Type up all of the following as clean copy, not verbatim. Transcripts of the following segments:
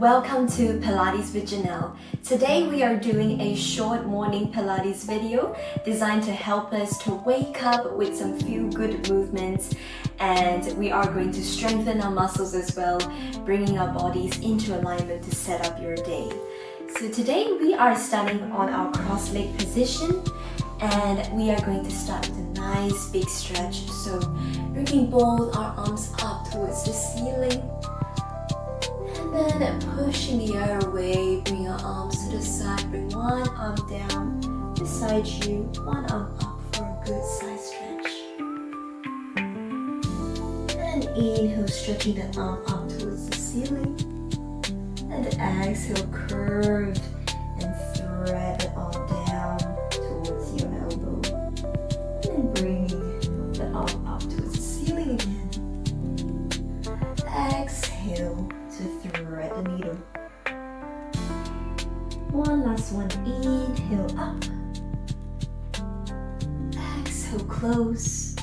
Welcome to Pilates with Janelle. Today we are doing a short morning Pilates video designed to help us to wake up with some feel-good movements, and we are going to strengthen our muscles as well, bringing our bodies into alignment to set up your day. So today we are starting on our cross-leg position, and we are going to start with a nice big stretch. So bringing both our arms up towards the ceiling. And then pushing the air away, bring your arms to the side, bring one arm down beside you, one arm up for a good side stretch. And inhale, stretching the arm up towards the ceiling. And exhale, curve and thread the arm down towards your elbow. And then bringing the arm up towards the ceiling again. Exhale to thread the needle. One last one, inhale up. Exhale, close.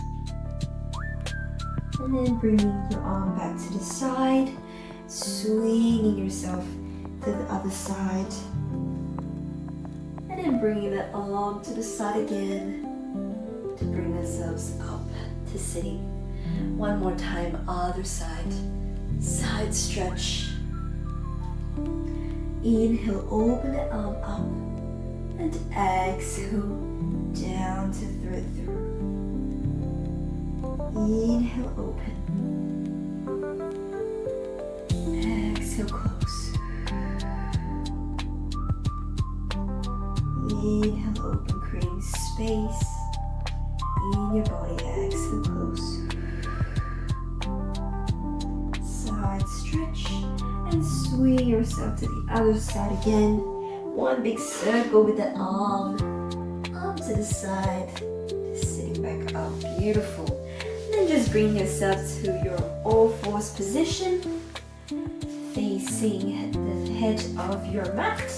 And then bringing your arm back to the side, swinging yourself to the other side. And then bringing that arm to the side again to bring ourselves up to sitting. One more time, other side. Side stretch. Inhale, open the arm up, and exhale down to thread through. Inhale, open. Exhale, close. Inhale, open, creating space in your body. Exhale, close. Stretch and swing yourself to the other side again. One big circle with the arm to the side, sitting back up. Beautiful. And then just bring yourself to your all fours position, facing the edge of your mat.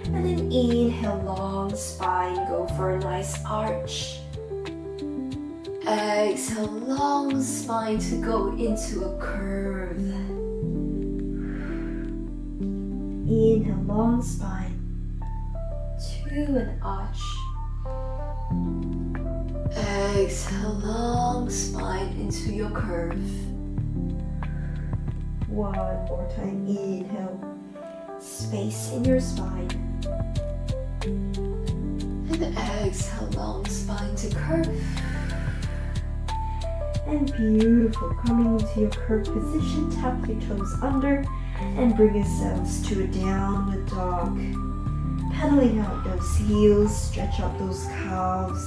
And then inhale, long spine, go for a nice arch. Exhale, long spine to go into a curve. Inhale, long spine to an arch. Exhale, long spine into your curve. One more time. Inhale, space in your spine. And exhale, long spine to curve. And beautiful. Coming into your curved position, tap your toes under and bring yourselves to a downward dog. Pedaling out those heels, stretch out those calves.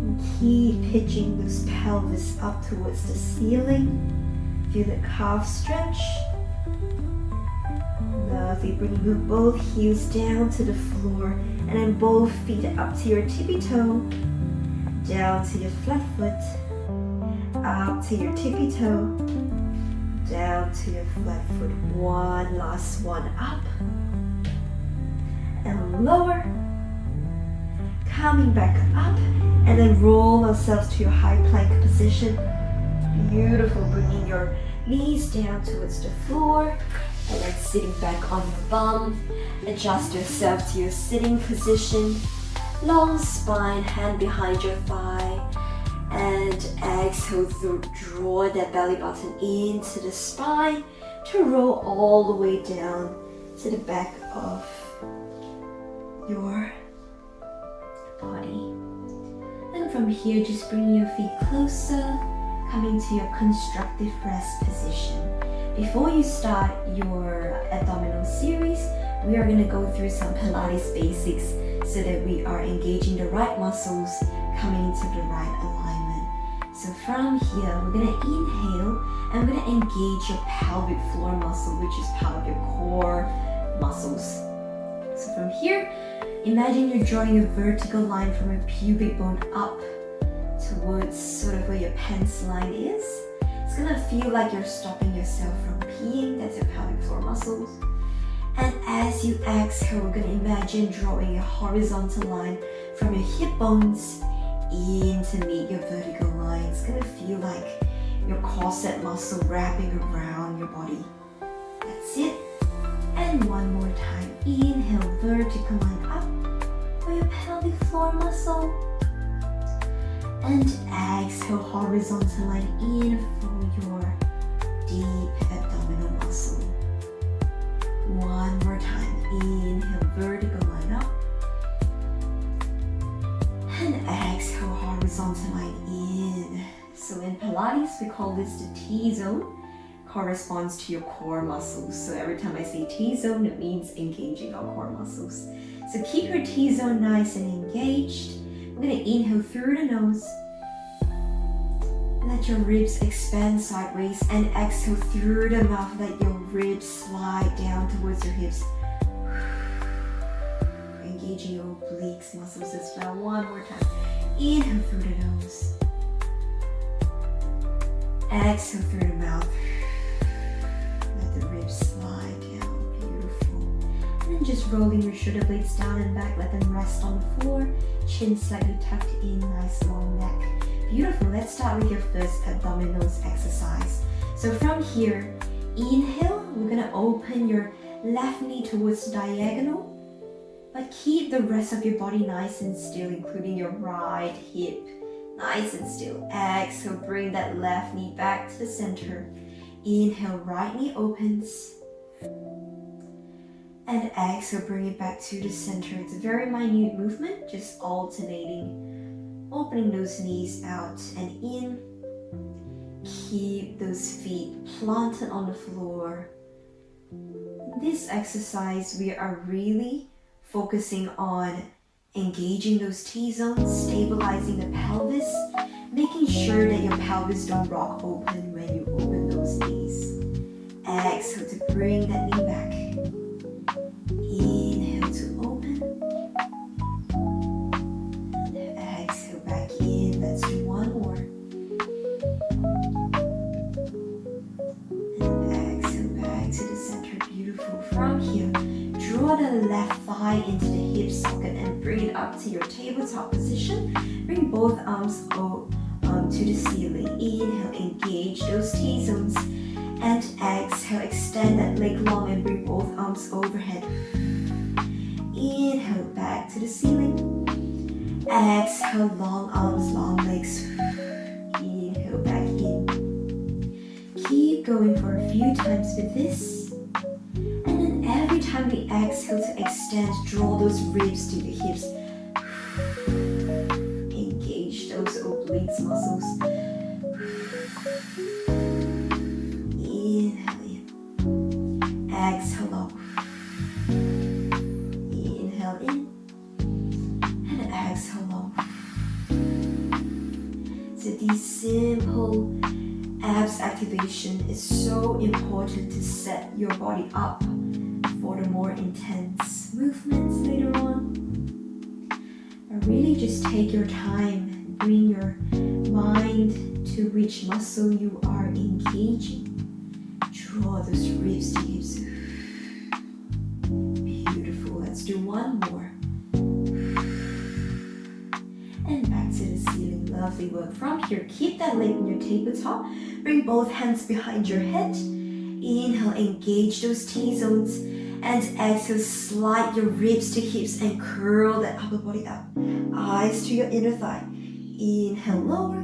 And keep pitching those pelvis up towards the ceiling. Feel the calf stretch. Lovely. Bringing both heels down to the floor and then both feet up to your tippy toe. Down to your flat foot, up to your tippy toe, down to your flat foot. One last one, up and lower. Coming back up and then roll ourselves to your high plank position. Beautiful, bringing your knees down towards the floor and then sitting back on your bum. Adjust yourself to your sitting position. Long spine, hand behind your thigh, and exhale to draw that belly button into the spine to roll all the way down to the back of your body. And from here, just bring your feet closer, coming to your constructive rest position. Before you start your abdominal series, we are going to go through some Pilates basics so that we are engaging the right muscles, coming into the right alignment. So from here, we're going to inhale and we're going to engage your pelvic floor muscle, which is part of your core muscles. So from here, imagine you're drawing a vertical line from your pubic bone up towards sort of where your pants line is. It's going to feel like you're stopping yourself from peeing. That's your pelvic floor muscles. And as you exhale, we're going to imagine drawing a horizontal line from your hip bones in to meet your vertical line. It's going to feel like your corset muscle wrapping around your body. That's it. And one more time. Inhale, vertical line up for your pelvic floor muscle. And exhale, horizontal line in for your deep abdominal muscle. One more time. Inhale, vertical line up. And exhale, horizontal line in. So in Pilates, we call this the T-zone. Corresponds to your core muscles. So every time I say T-zone, it means engaging our core muscles. So keep your T-zone nice and engaged. We're going to inhale through the nose. Let your ribs expand sideways and exhale through the mouth. Let your ribs slide down towards your hips. Engaging your obliques muscles as well. One more time. Inhale through the nose. Exhale through the mouth. Let the ribs slide down. Beautiful. And then just rolling your shoulder blades down and back. Let them rest on the floor. Chin slightly tucked in. Nice long neck. Beautiful. Let's start with your first abdominals exercise. So from here, inhale. We're going to open your left knee towards the diagonal. But keep the rest of your body nice and still, including your right hip. Nice and still. Exhale, bring that left knee back to the center. Inhale, right knee opens. And exhale, bring it back to the center. It's a very minute movement, just alternating. Opening those knees out and in. Keep those feet planted on the floor. In this exercise, we are really focusing on engaging those T-zones, stabilizing the pelvis, making sure that your pelvis don't rock open when you open those knees. Exhale to bring that knee back. Inhale to open. And exhale back in. Let's do one more. And exhale back to the center. Beautiful. From here, draw the left thigh into the hip socket and bring it up to your tabletop position. Bring both arms to the ceiling. Inhale, engage those T-zones. And exhale, extend that leg long and bring both arms overhead. Inhale, back to the ceiling. Exhale, long arms, long legs. Inhale, back in. Keep going for a few times with this. And then every time we exhale to extend, draw those ribs to the hips. Engage those obliques muscles. Inhale in. Exhale out. Inhale in. And exhale out. So these simple abs activation is so important to set your body up for the more intense movements later on. But really just take your time, bring your mind to which muscle you are engaging. Draw those ribs to hips. Beautiful. Let's do one more. And back to the ceiling. Lovely work. From here, keep that leg in your tabletop. Bring both hands behind your head. Inhale, engage those T-zones. And exhale, slide your ribs to hips and curl that upper body up. Eyes to your inner thigh. Inhale, lower.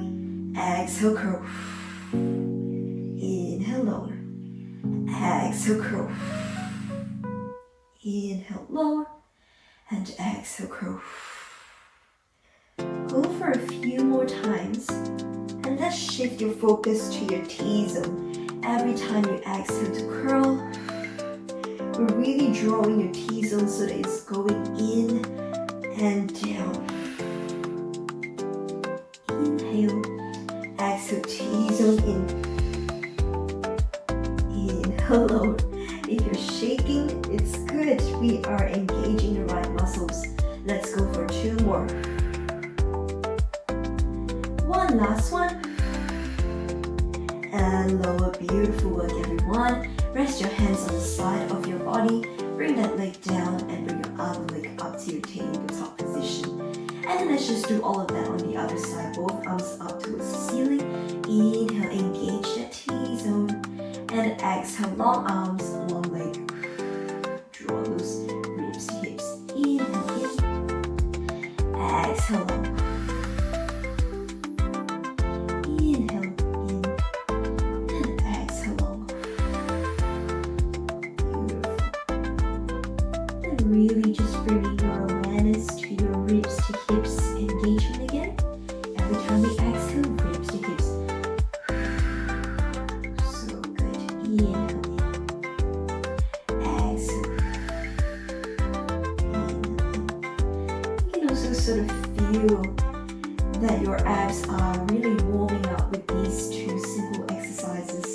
Exhale, curl. Inhale, lower. Exhale, curl. Inhale, lower. And exhale, curl. Go for a few more times. And let's shift your focus to your T-zone. Every time you exhale to curl, we're really drawing your T-zone so that it's going in and down. Inhale, exhale, T-zone in. Inhale, lower. If you're shaking, it's good. We are engaging the right muscles. Let's go for two more. One last one. And lower. Beautiful work, everyone. Rest your hands on the side of your body. Bring that leg down and bring your other leg up to your tabletop position. And then let's just do all of that on the other side. Both arms up towards the ceiling. Inhale, engage Exhale, long arms, long leg. Draw those ribs to hips. Inhale in. Exhale, long. Inhale in. And exhale, long. Beautiful. And really just bringing your awareness to your ribs to hips engagement again. Every time we exhale, ribs to hips. So good. Inhale in. Exhale. Sort of feel that your abs are really warming up with these two simple exercises.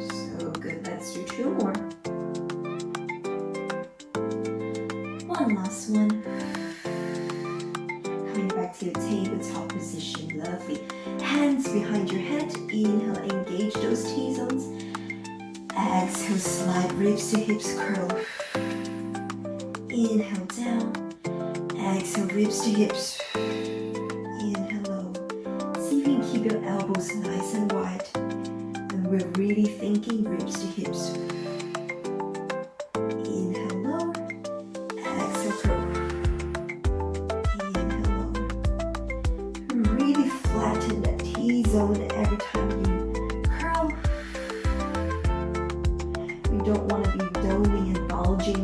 So good. Let's do two more. One last one. Coming back to your tabletop position. Lovely. Hands behind your head. Inhale, engage those T-zones. Exhale, slide ribs to hips, curl. Inhale down, exhale ribs to hips, inhale low. See if you can keep your elbows nice and wide. And we're really thinking ribs to hips. Inhale low, exhale curl. Inhale low. Really flatten that T-zone every time you curl. We don't want to be doling and bulging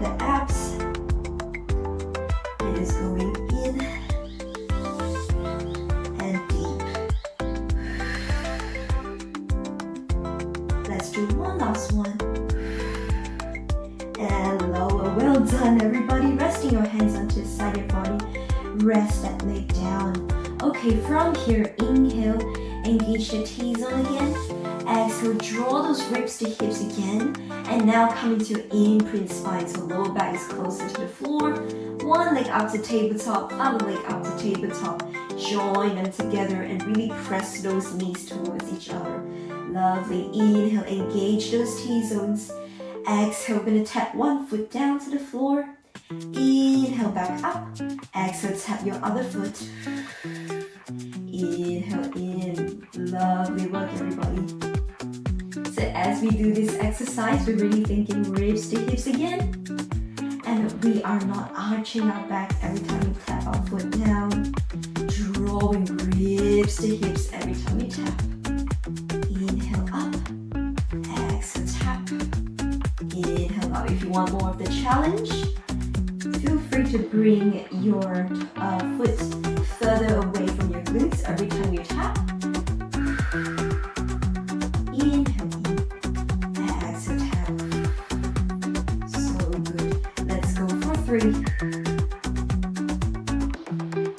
the abs. It is going in and deep. Let's do one last one. And lower. Well done, everybody. Resting your hands onto the side of your body. Rest that leg down. Okay, from here, inhale, engage the T-zone again. Exhale, draw those ribs to hips again. And now coming to imprint spine. So lower back is closer to the floor. One leg up to tabletop, other leg up to tabletop. Join them together and really press those knees towards each other. Lovely. Inhale, engage those T-zones. Exhale, we're going to tap one foot down to the floor. Inhale, back up. Exhale, tap your other foot. Inhale in. Lovely work, everybody. So as we do this exercise, we're really thinking ribs to hips again. And we are not arching our back every time we tap our foot down. Drawing ribs to hips every time we tap. Inhale up. Exhale, tap. Inhale up. If you want more of the challenge, feel free to bring your foot further away from your glutes every time you tap. Inhale in, exhale tap. So good. Let's go for 3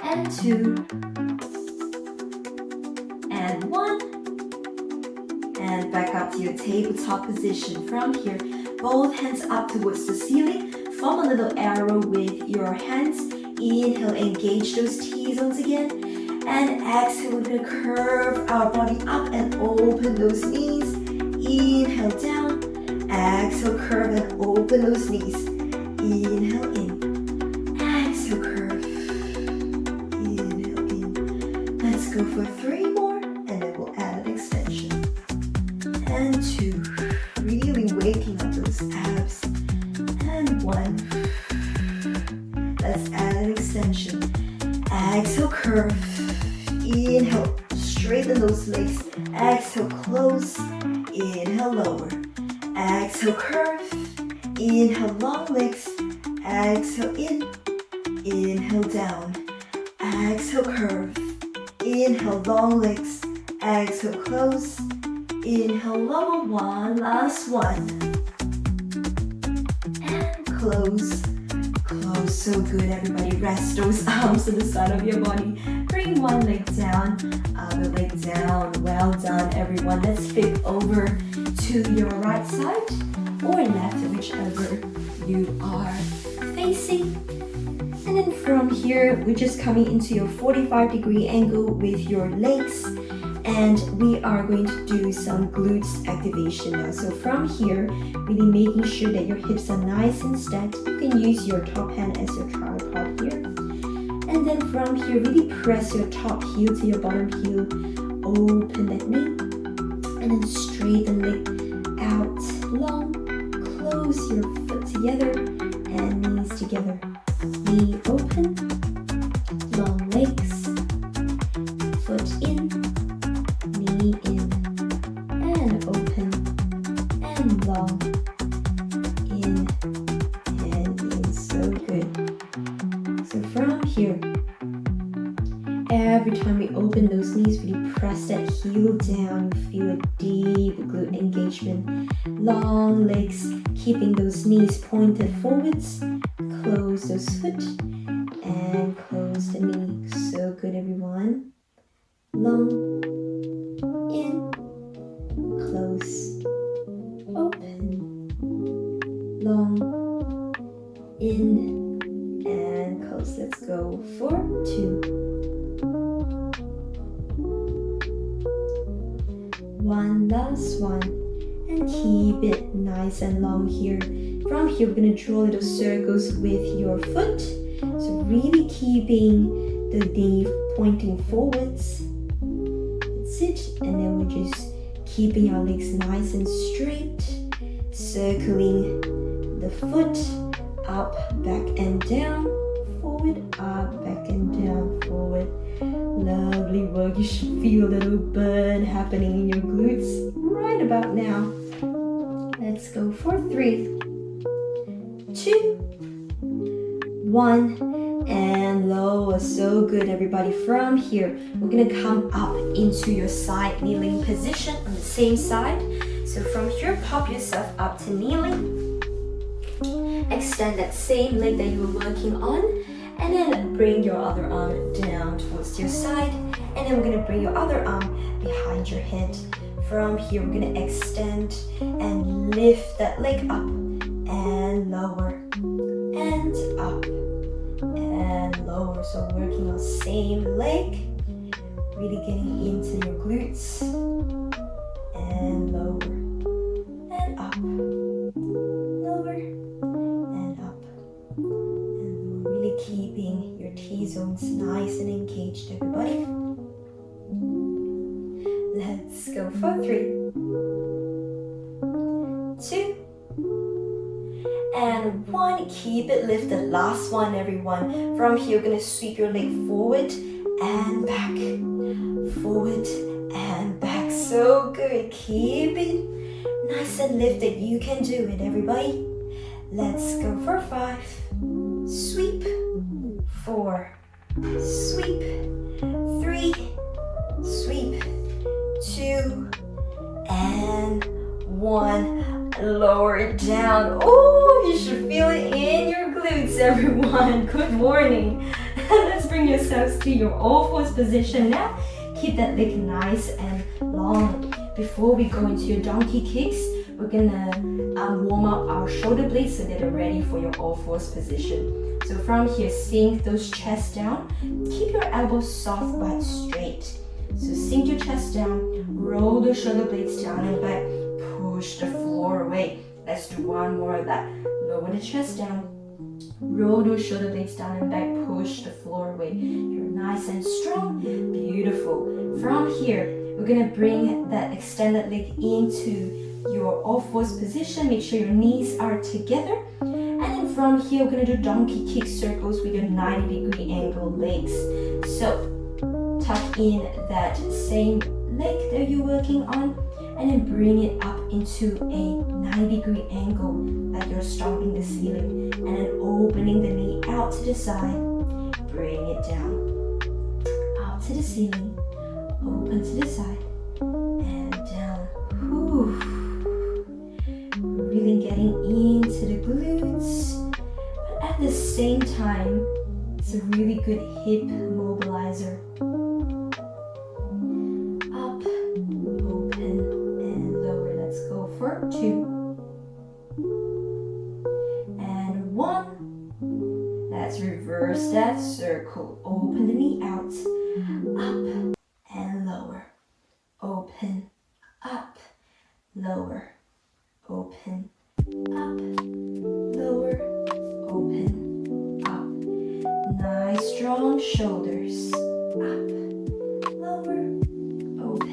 and 2 and 1 and back up to your tabletop position. From here, both hands up towards the ceiling. Form a little arrow with your hands. Inhale, engage those T-zones again. And exhale, we're going to curve our body up and open those knees. Inhale down. Exhale, curve and open those knees. Inhale in. Exhale, curve. Inhale in. Let's go for 3 more. And then we'll add an extension. And 2. Really waking up those abs. And 1. Let's add an extension. Exhale, curve. Inhale, straighten those legs. Exhale, close. Inhale, lower. Exhale, curve. Inhale, long legs. Exhale, in. Inhale, down. Exhale, curve. Inhale, long legs. Exhale, close. Inhale, lower. One last one. And close. Close. So good, everybody. Rest those arms to the side of your body. Bring one leg down, other leg down. Well done, everyone. Let's flip over to your right side or left, whichever you are facing. And then from here, we're just coming into your 45-degree angle with your legs. And we are going to do some glutes activation now. So from here, really making sure that your hips are nice and stacked. You can use your top hand as your tripod here. And then from here, really press your top heel to your bottom heel open that knee. And then straighten the leg out long. Close your foot together and knees together. Knee open, long legs, foot in, knee in, and open, and long, in, and in. So good. So from here, every time we open those knees, really press that heel down. You feel a deep glute engagement. Long legs, keeping those knees pointed forwards. Close those foot and close the knee. So good, everyone. Long, in, close, open, long, in, and close. Let's go for 2. 1, last one, and keep it nice and long here. From here, we're going to draw little circles with your foot. So really keeping the knee pointing forwards. That's it. And then we're just keeping our legs nice and straight. Circling the foot up, back and down. Forward, up, back and down, forward. Lovely work. You should feel a little burn happening in your glutes right about now. Let's go for 3, 2, 1, and lower. So good, everybody. From here, we're gonna come up into your side kneeling position on the same side. So from here, pop yourself up to kneeling. Extend that same leg that you were working on. And then bring your other arm down towards your side. And then we're going to bring your other arm behind your head. From here, we're going to extend and lift that leg up and lower. And up and lower. So working on same leg. Really getting into your glutes. And lower. And up. Lower. And up. Keeping your T-zones nice and engaged, everybody. Let's go for 3, 2, and 1. Keep it lifted. Last one, everyone. From here, you're going to sweep your leg forward and back. Forward and back. So good. Keep it nice and lifted. You can do it, everybody. Let's go for 5. Sweep. 4, sweep, 3, sweep, 2, and 1. Lower it down. Oh, you should feel it in your glutes, everyone. Good morning. Let's bring yourselves to your all-fours position now. Keep that leg nice and long. Before we go into your donkey kicks, we're gonna warm up our shoulder blades so that they're ready for your all-fours position. So from here, sink those chests down. Keep your elbows soft but straight. So sink your chest down, roll the shoulder blades down and back, push the floor away. Let's do one more of that. Lower the chest down, roll those shoulder blades down and back, push the floor away. You're nice and strong, beautiful. From here, we're gonna bring that extended leg into your all-fours position. Make sure your knees are together. And then from here, we're going to do donkey kick circles with your 90-degree angle legs. So tuck in that same leg that you're working on and then bring it up into a 90-degree angle like you're stomping the ceiling. And then opening the knee out to the side, bring it down. Out to the ceiling, open to the side, and down. Whew. Really getting into the glutes, but at the same time, it's a really good hip mobilizer. Up, open, and lower. Let's go for 2 and 1. Let's reverse that circle. Open the knee out, up and lower. Open, up, lower. Open, up, lower, open, up. Nice strong shoulders. Up, lower, open,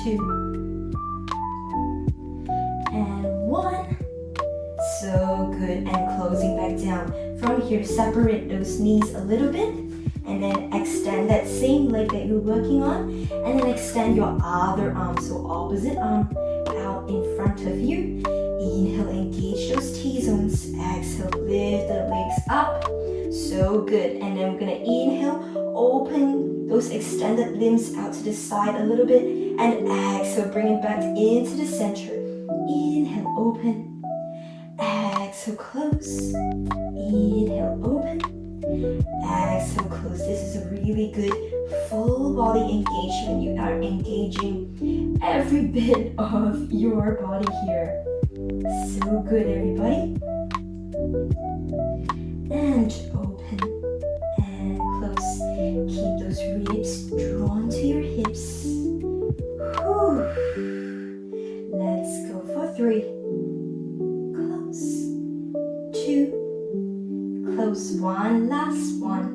2, and 1. So good. And closing back down. From here, separate those knees a little bit, and then extend that same leg that you're working on, and then extend your other arm, so opposite arm out in front of you. Inhale, engage those T-zones. Exhale, lift the legs up. So good. And then we're gonna inhale, open those extended limbs out to the side a little bit, and exhale, bring it back into the center. Inhale, open. Exhale, close. Inhale, open. Exhale, close. This is a really good full body engagement. You are engaging every bit of your body here. So good, everybody. And open and close. Keep those ribs drawn to your hips. Whew. Let's go for 3. Close. 2. Close. 1. Last one.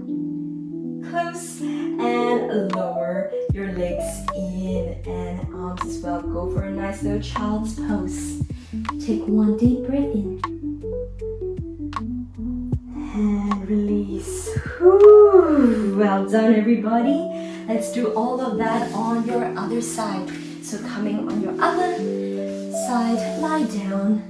Close. And lower your legs in and arms as well. Go for a nice little child's pose. Take 1 deep breath in. And release. Whew. Well done, everybody. Let's do all of that on your other side. So coming on your other side, lie down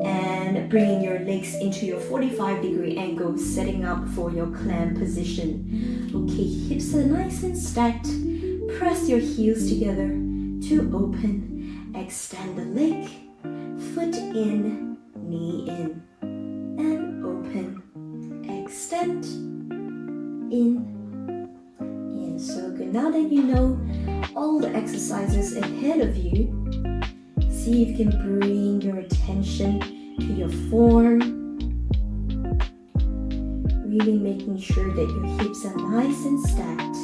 and bringing your legs into your 45-degree angle, setting up for your clamp position. Okay, hips are nice and stacked. Press your heels together to open. Extend the leg, foot in, knee in, and open. Extend, in. So good. Now that you know all the exercises ahead of you, see if you can bring your attention to your form. Really making sure that your hips are nice and stacked.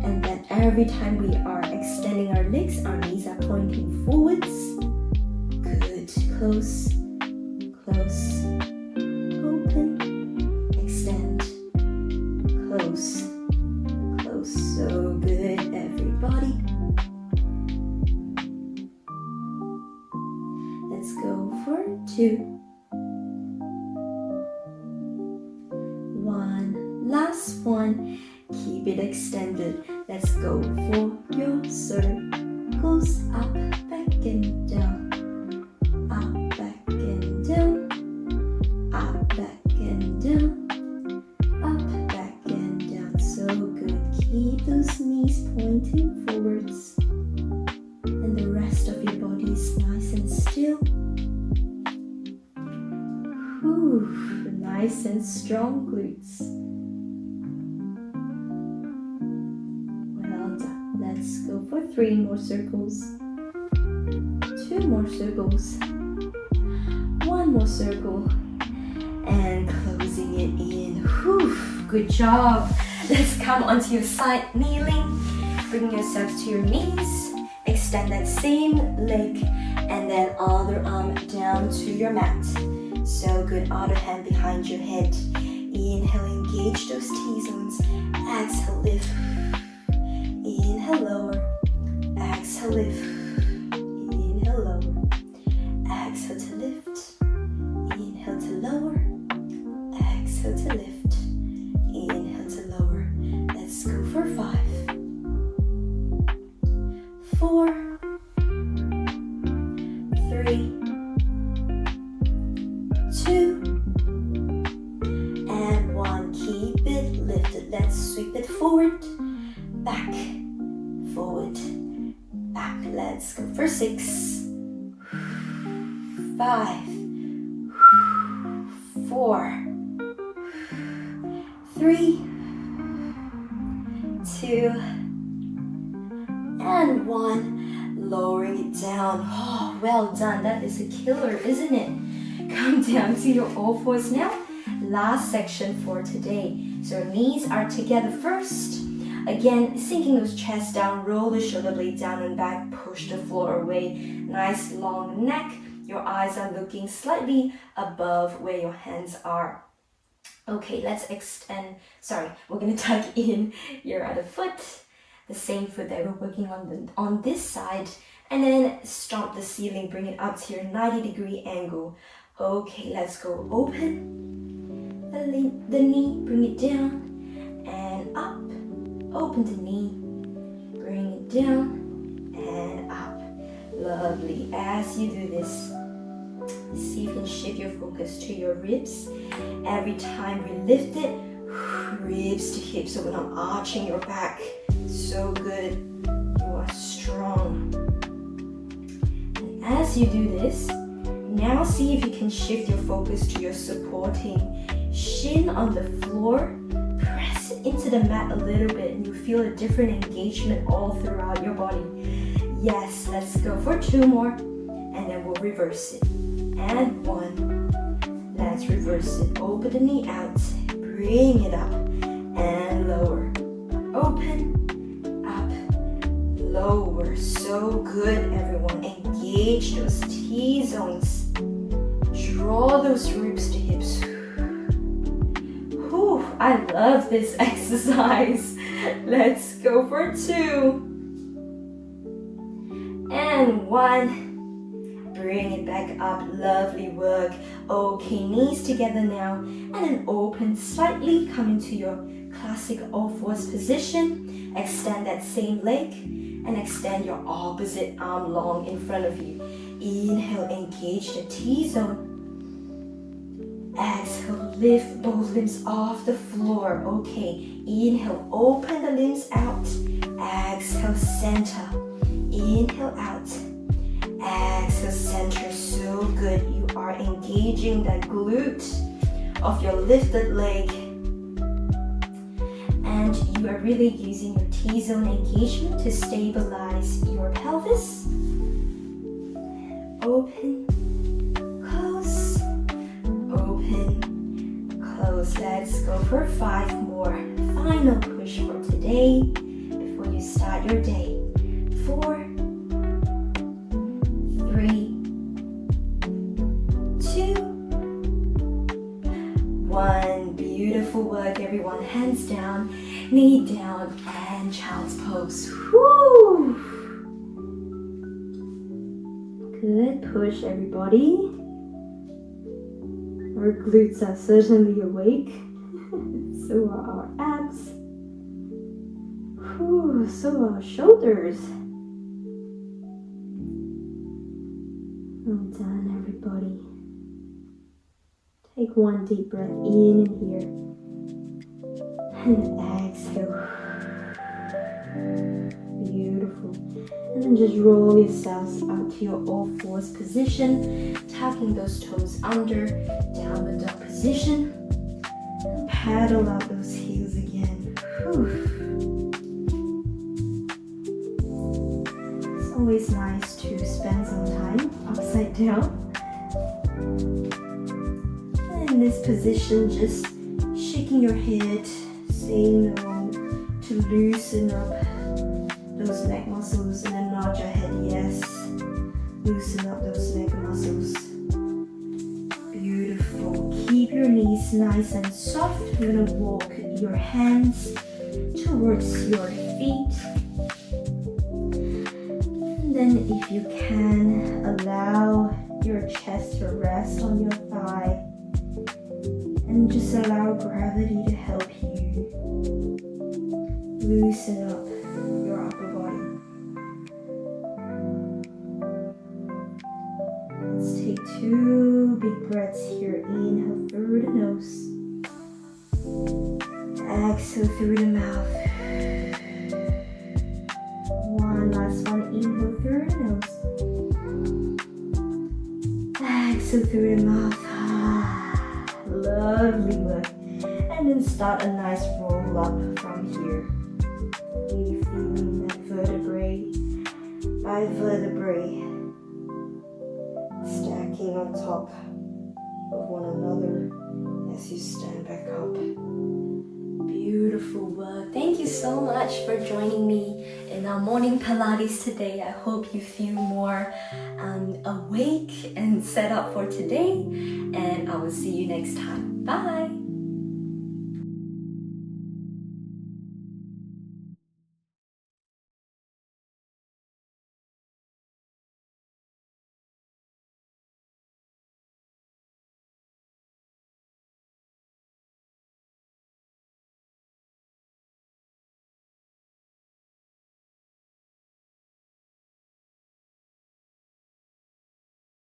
And that every time we are extending our legs, our knees are pointing forwards. Good. Close, close, open, extend, close, close. So good, everybody. Let's go for 2. 1. Last one. Keep it extended. Let's go for your circles. Up, back, and down. Up, back, and down. Up, back, and down. Up, back, and down. So good. Keep those knees pointing forwards. And the rest of your body is nice and still. Whew, nice and strong glutes. Well done. Let's go for 3 more circles. 2 more circles. 1 more circle. And closing it in. Whew, good job. Let's come onto your side, kneeling. Bring yourself to your knees. Extend that same leg. And then other arm down to your mat. So good. Other hand behind your head. Inhale, engage those T-zones. Exhale, lift. Inhale, lower. Exhale, lift. Inhale, lower. Exhale to lift. Inhale to lower. Exhale to lift. Inhale to lower. Let's go for 5. 4. 3. 2. And 1. Keep it lifted. Let's sweep it forward. Back. Forward. Back. Let's go for 6. 5. 4. 3. 2. And 1. Lowering it down. Oh, well done. That is a killer, isn't it? Come down to your all fours now. Last section for today. So knees are together first. Again, sinking those chest down, roll the shoulder blade down and back, push the floor away. Nice long neck. Your eyes are looking slightly above where your hands are. Okay, let's extend. Sorry, we're gonna tuck in your other foot. the same foot that we're working on this side, and then stomp the ceiling, bring it up to your 90-degree angle. Okay, let's go. Open the knee, bring it down and up. Open the knee, bring it down and up. Lovely. As you do this, see if you can shift your focus to your ribs. Every time we lift it, ribs to hips, so we're not arching your back. So good. You are strong. And as you do this, now see if you can shift your focus to your supporting shin on the floor. Press it into the mat a little bit and you feel a different engagement all throughout your body. Yes, let's go for 2 more and then we'll reverse it. And 1. Let's reverse it. Open the knee out. Bring it up and lower. Open, up, lower. So good, everyone. Engage those T-zones. Draw those ribs to hips. Whew, I love this exercise. Let's go for 2. And 1. Bring it back up. Lovely work. Okay, knees together now. And then open slightly. Come into your classic all-fours position. Extend that same leg. And extend your opposite arm long in front of you. Inhale, engage the T-zone. Exhale, lift both limbs off the floor. Okay, inhale, open the limbs out. Exhale, center. Inhale, out. Exhale, center. So good. You are engaging the glute of your lifted leg. And you are really using your T-zone engagement to stabilize your pelvis. Open, close, open, close. Let's go for 5 more. Final push for today before you start your day. 4, 3, 2, 1. Beautiful work, everyone. Hands down, knee down, and child's pose. Woo! Good push, everybody. Our glutes are certainly awake. So are our abs. Whew, so are our shoulders. Well done, everybody. Take 1 deep breath in here. And exhale. Beautiful. And then just roll yourselves out to your all-fours position, tucking those toes under, downward dog position. And paddle out those heels again. Whew. It's always nice to spend some time upside down. And in this position, just shaking your head, saying no to loosen up those neck muscles, and then nod your head yes. Loosen up those neck muscles. Beautiful. Keep your knees nice and soft. You're gonna walk your hands towards your feet. And then if you can, allow your chest to rest on your thigh. And just allow gravity to help you loosen up your upper body. Let's take 2 big breaths here. Inhale through the nose. Exhale through the mouth. 1 last one. Inhale through the nose. Exhale through the mouth. Lovely work. And then start a nice roll up from here. Really feeling that vertebrae by vertebrae stacking on top of one another as you stand back up. Beautiful work. Thank you so much for joining me in our morning Pilates today. I hope you feel more awake and set up for today. And I will see you next time. Bye.